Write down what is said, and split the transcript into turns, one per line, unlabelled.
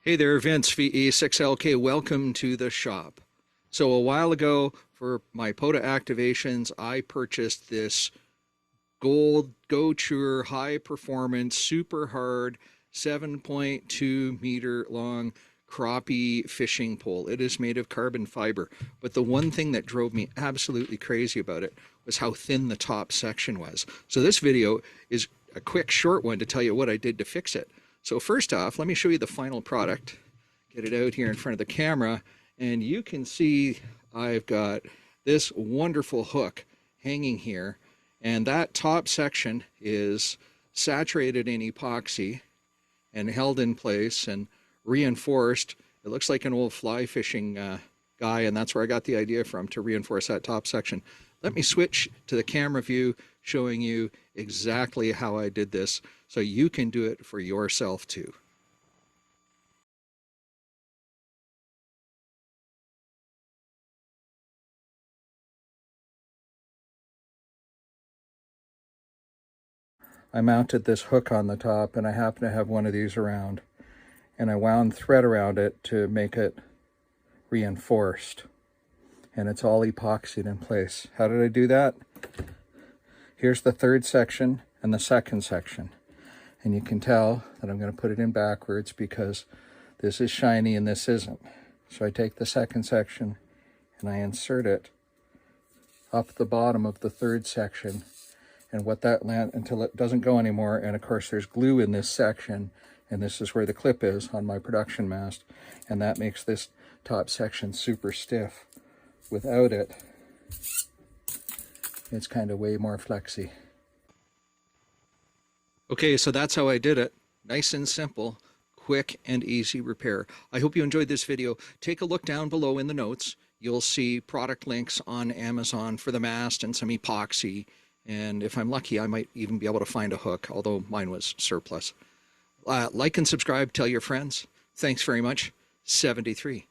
Hey there, Vince, VE6LK. Welcome to the shop. So a while ago, for my POTA activations, I purchased this gold Go-Chewer high performance, super hard, 7.2 meter long crappie fishing pole. It is made of carbon fiber. But the one thing that drove me absolutely crazy about it was how thin the top section was. So this video is a quick, short one to tell you what I did to fix it. So first off, let me show you the final product. Get it out here in front of the camera, and you can see I've got this wonderful hook hanging here, and that top section is saturated in epoxy and held in place and reinforced. It looks like an old fly fishing guy, and that's where I got the idea from, to reinforce that top section. Let me switch to the camera view, showing you exactly how I did this so you can do it for yourself too. I mounted this hook on the top, and I happen to have one of these around, and I wound thread around it to make it reinforced, and it's all epoxied in place. How did I do that? Here's the third section and the second section, and you can tell that I'm going to put it in backwards because this is shiny and this isn't. So I take the second section and I insert it up the bottom of the third section, and what that land until it doesn't go anymore. And of course there's glue in this section, and this is where the clip is on my production mast, and that makes this top section super stiff. Without it, it's kind of way more flexy. Okay, so that's how I did it. Nice and simple, quick and easy repair. I hope you enjoyed this video. Take a look down below in the notes. You'll see product links on Amazon for the mast and some epoxy. And if I'm lucky, I might even be able to find a hook, although mine was surplus. Like and subscribe, tell your friends. Thanks very much. 73.